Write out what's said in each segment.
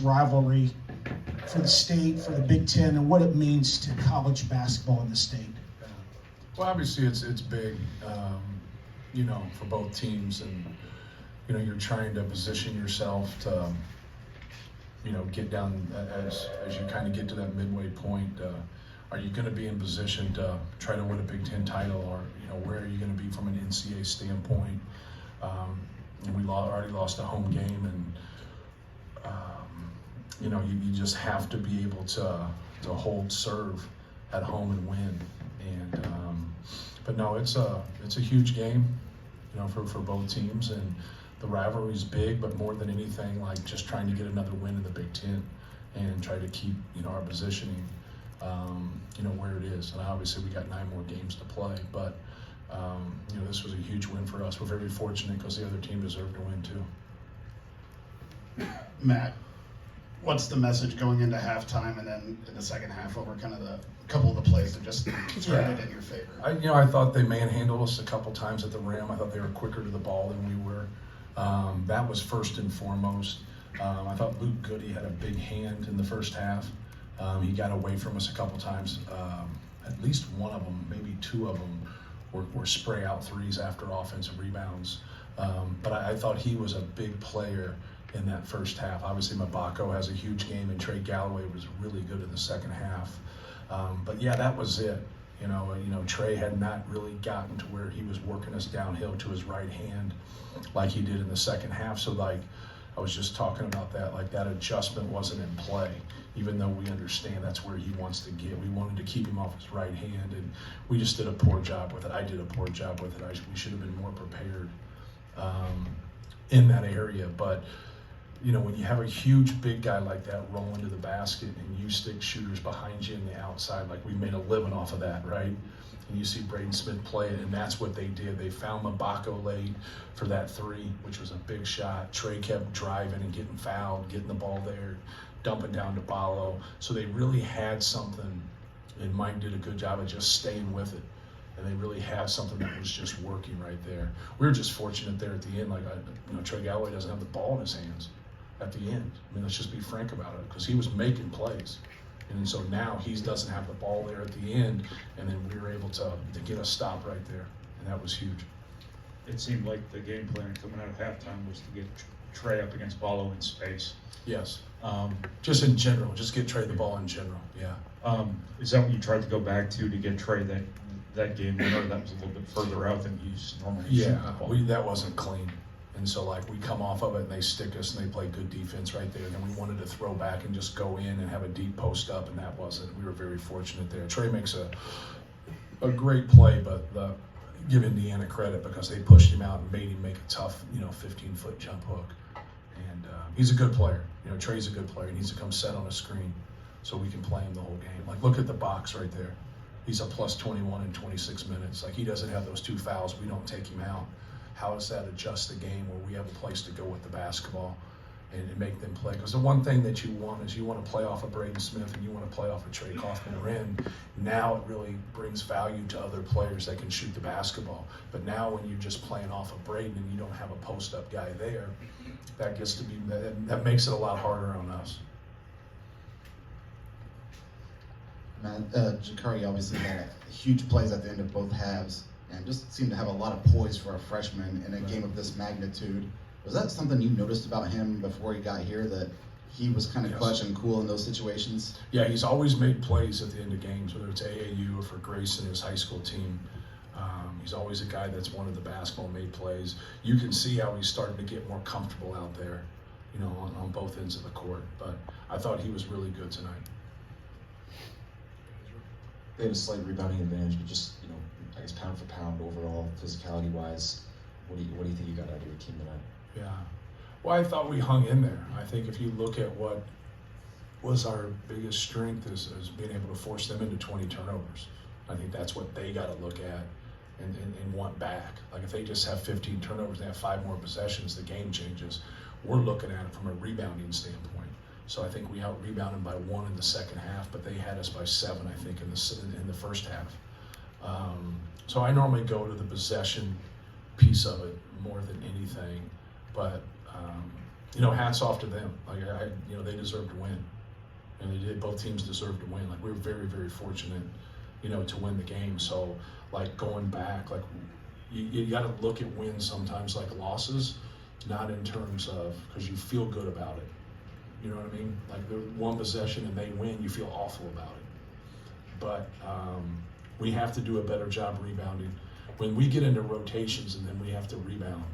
rivalry for the state, for the Big Ten, and what it means to college basketball in the state. Well, obviously it's big, for both teams, and you're trying to position yourself to, get down as you kind of get to that midway point. Are you going to be in position to try to win a Big Ten title, or where are you going to be from an NCAA standpoint? And we already lost a home game, and you just have to be able to hold serve at home and win. And but no, it's a huge game, for both teams, and the rivalry's big. But more than anything, like just trying to get another win in the Big Ten and try to keep our positioning, where it is. And obviously we got 9 more games to play, but this was a huge win for us. We're very fortunate because the other team deserved to win too. Matt, what's the message going into halftime and then in the second half over kind of the couple of the plays that just turned it in your favor? I thought they manhandled us a couple times at the rim. I thought they were quicker to the ball than we were. That was first and foremost. I thought Luke Goody had a big hand in the first half. He got away from us a couple times. At least one of them, maybe 2 of them, were spray out threes after offensive rebounds. But I thought he was a big player in that first half. Obviously Mabako has a huge game, and Trey Galloway was really good in the second half. But yeah, that was it. Trey had not really gotten to where he was working us downhill to his right hand like he did in the second half. So I was just talking about that, that adjustment wasn't in play, even though we understand that's where he wants to get. We wanted to keep him off his right hand, and we just did a poor job with it. I did a poor job with it. We should have been more prepared in that area. But when you have a huge big guy like that roll into the basket and you stick shooters behind you in the outside, like we made a living off of that, right? And you see Braden Smith play it, and that's what they did. They found Mabako late for that 3, which was a big shot. Trey kept driving and getting fouled, getting the ball there, dumping down to Ballo. So they really had something, and Mike did a good job of just staying with it. And they really had something that was just working right there. We were just fortunate there at the end. Trey Galloway doesn't have the ball in his hands at the end. Let's just be frank about it, because he was making plays. And so now he doesn't have the ball there at the end, and then we were able to get a stop right there, and that was huge. It seemed like the game plan coming out of halftime was to get Trey up against Ballo in space. Yes. Just in general, just get Trey the ball in general, yeah. Is that what you tried to go back to get Trey that game winner? That was a little bit further out than you normally shoot the ball. That wasn't clean. And so we come off of it and they stick us and they play good defense right there. And then we wanted to throw back and just go in and have a deep post up, and that wasn't. We were very fortunate there. Trey makes a great play, but give Indiana credit because they pushed him out and made him make a tough, 15-foot jump hook. And he's a good player. Trey's a good player. He needs to come set on a screen so we can play him the whole game. Look at the box right there. He's a plus 21 in 26 minutes. He doesn't have those 2 fouls. We don't take him out. How does that adjust the game where we have a place to go with the basketball and make them play? Because the one thing that you want is you want to play off of Braden Smith and you want to play off of Trey Kaufman-Renn. Now it really brings value to other players that can shoot the basketball. But now when you're just playing off of Braden and you don't have a post-up guy there, that gets to be that makes it a lot harder on us. Man, Jakari obviously had huge plays at the end of both halves, and just seemed to have a lot of poise for a freshman in a game of this magnitude. Was that something you noticed about him before he got here, that he was kind of clutch and cool in those situations? Yeah, he's always made plays at the end of games, whether it's AAU or for Grayson, his high school team. He's always a guy that's one of the basketball-made plays. You can see how he's starting to get more comfortable out there, on both ends of the court. But I thought he was really good tonight. They had a slight rebounding advantage, but just, I guess pound for pound overall, physicality-wise, what do you think you got out of your team tonight? Yeah. Well, I thought we hung in there. I think if you look at what was our biggest strength is being able to force them into 20 turnovers. I think that's what they got to look at and want back. If they just have 15 turnovers, they have 5 more possessions, the game changes. We're looking at it from a rebounding standpoint. So I think we out-rebounded by 1 in the second half, but they had us by 7, I think, in the first half. So I normally go to the possession piece of it more than anything. But hats off to them. Like they deserve to win. And they did. Both teams deserved to win. Like we were very, very fortunate, to win the game. So like going back, like you got to look at wins sometimes like losses, not in terms of because you feel good about it. You know what I mean? Like the one possession and they win, you feel awful about it. But we have to do a better job rebounding. When we get into rotations and then we have to rebound,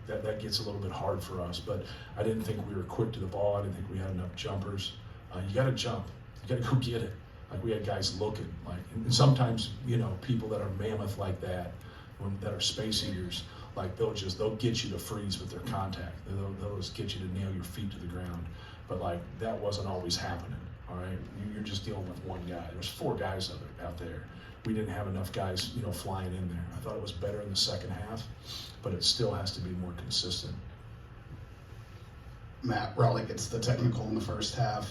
that gets a little bit hard for us. But I didn't think we were quick to the ball. I didn't think we had enough jumpers. You got to jump. You got to go get it. Like we had guys looking. Like and sometimes people that are mammoth like that, that are space eaters, like they'll get you to freeze with their contact. They'll just get you to nail your feet to the ground. But like that wasn't always happening. All right, you're just dealing with one guy. There's 4 guys out there. We didn't have enough guys, flying in there. I thought it was better in the second half, but it still has to be more consistent. Matt Raleigh gets the technical in the first half.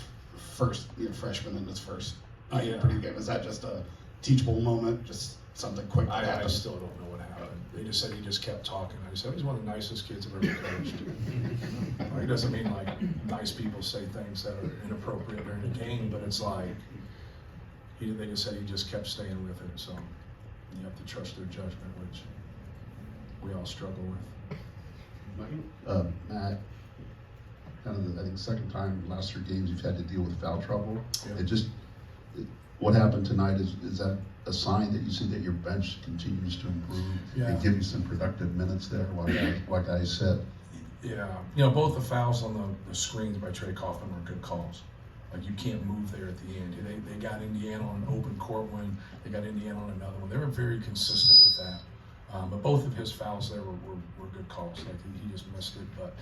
First, freshman in his first Yeah. Purdue game. Is that just a teachable moment? Just something quick that I happened? still don't know what happened. They just said he just kept talking. I said he's one of the nicest kids I've ever coached. It doesn't mean like nice people say things that are inappropriate during the game, but it's like they just said he just kept staying with it. So you have to trust their judgment, which we all struggle with. Matt, kind of I think second time in the last 3 games you've had to deal with foul trouble. Yeah. What happened tonight is that a sign that you see that your bench continues to improve and give you some productive minutes there while guys sit? Yeah, both the fouls on the screens by Trey Kaufman were good calls. Like you can't move there at the end. They got Indiana on an open court one. They got Indiana on another one. They were very consistent with that. But both of his fouls there were good calls. Like he just missed it. But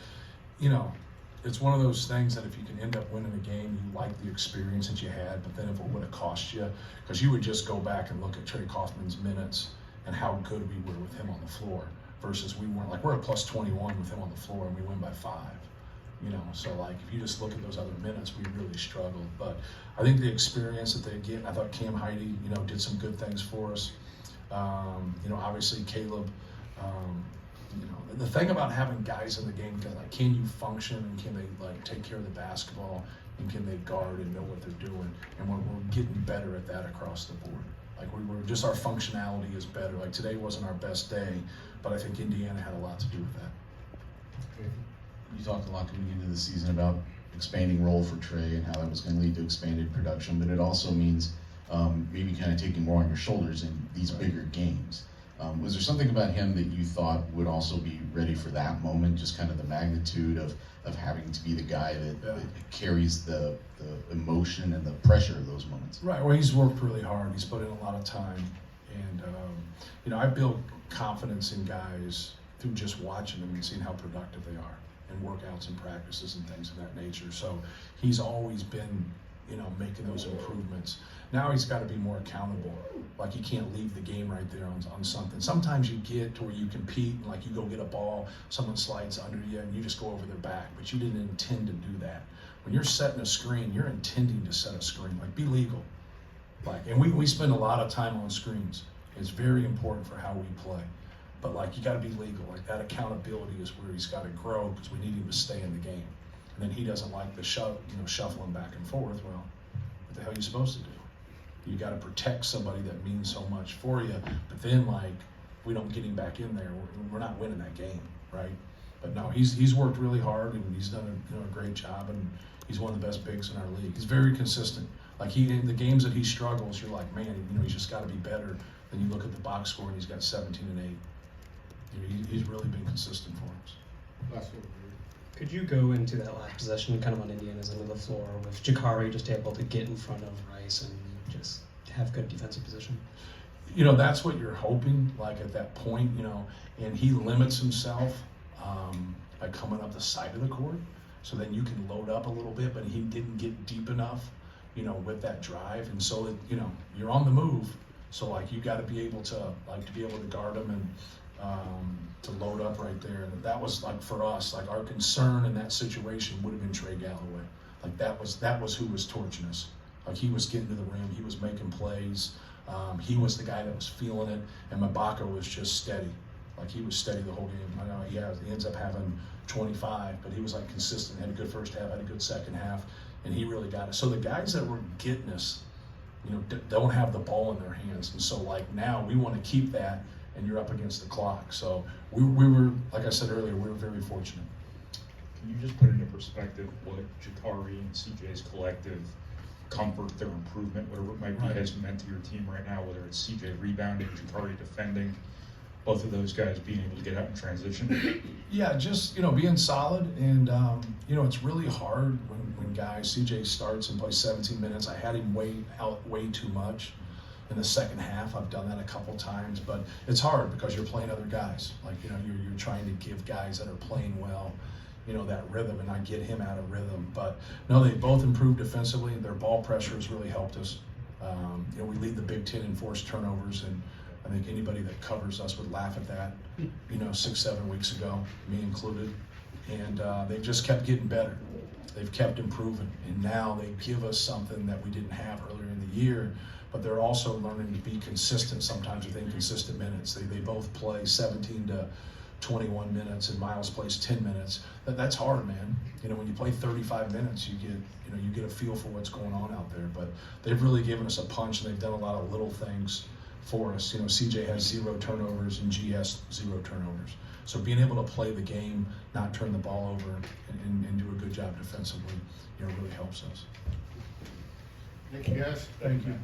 it's one of those things that if you can end up winning a game, you like the experience that you had. But then if it would have cost you, because you would just go back and look at Trey Kaufman's minutes and how good we were with him on the floor versus we weren't. Like we're at plus 21 with him on the floor and we win by 5. So like if you just look at those other minutes, we really struggled. But I think the experience that they get, I thought Cam Heide, did some good things for us. Obviously Caleb, the thing about having guys in the game, like can you function and can they like take care of the basketball and can they guard and know what they're doing? And we're getting better at that across the board. Like we're just our functionality is better. Like today wasn't our best day, but I think Indiana had a lot to do with that. You talked a lot coming into the season about expanding role for Trey and how that was going to lead to expanded production, but it also means maybe kind of taking more on your shoulders in these bigger games. Was there something about him that you thought would also be ready for that moment, just kind of the magnitude of having to be the guy that carries the emotion and the pressure of those moments? Right, well he's worked really hard, he's put in a lot of time, and I build confidence in guys through just watching them and seeing how productive they are in workouts and practices and things of that nature. So he's always been, making those improvements. Now he's got to be more accountable. Like you can't leave the game right there on something. Sometimes you get to where you compete and like you go get a ball, someone slides under you and you just go over their back, but you didn't intend to do that. When you're setting a screen, you're intending to set a screen. Like be legal. And we spend a lot of time on screens. It's very important for how we play. But like you got to be legal. Like that accountability is where he's got to grow because we need him to stay in the game. And then he doesn't like the shuffling back and forth. Well, what the hell are you supposed to do? You got to protect somebody that means so much for you. But then like we don't get him back in there, we're not winning that game, right? But no, he's worked really hard and he's done a great job and he's one of the best bigs in our league. He's very consistent. Like in the games that he struggles, you're like, man, he's just got to be better. Then you look at the box score and he's got 17 and 8. He's really been consistent for us. Last one. Could you go into that last possession kind of on Indiana's end of the floor with Jakari just able to get in front of Rice and just have good defensive position? That's what you're hoping, like at that point, and he limits himself by coming up the side of the court. So then you can load up a little bit, but he didn't get deep enough, with that drive. And so that, you're on the move. So like you got to be able to guard him and to load up right there. And that was like for us, like our concern in that situation would have been Trey Galloway. Like that was who was torching us. Like he was getting to the rim, he was making plays. He was the guy that was feeling it, and Mabaka was just steady. Like he was steady the whole game. I know he ends up having 25, but he was like consistent. Had a good first half, had a good second half, and he really got it. So the guys that were getting us, don't have the ball in their hands, and so like now we want to keep that, and you're up against the clock. So we were, like I said earlier, we were very fortunate. Can you just put into perspective what Jakari and CJ's collective comfort, their improvement, whatever it might be, has meant to your team right now, whether it's CJ rebounding, Jakari defending, both of those guys being able to get out in transition? Yeah, just, being solid, and, it's really hard when guys, CJ starts and plays 17 minutes. I had him way too much in the second half. I've done that a couple times, but it's hard because you're playing other guys. Like, you're trying to give guys that are playing well, that rhythm, and not get him out of rhythm. But no, they both improved defensively. Their ball pressure has really helped us. We lead the Big Ten in forced turnovers, and I think anybody that covers us would laugh at that, 6-7 weeks ago, me included. And they've just kept getting better. They've kept improving, and now they give us something that we didn't have earlier in the year, but they're also learning to be consistent sometimes with inconsistent minutes. They both play 17 to 21 minutes, and Miles plays 10 minutes. That's hard, man. When you play 35 minutes, you get a feel for what's going on out there. But they've really given us a punch, and they've done a lot of little things for us. CJ has 0 turnovers, and G has 0 turnovers. So being able to play the game, not turn the ball over, and do a good job defensively, really helps us. Thank you, guys. Thank you.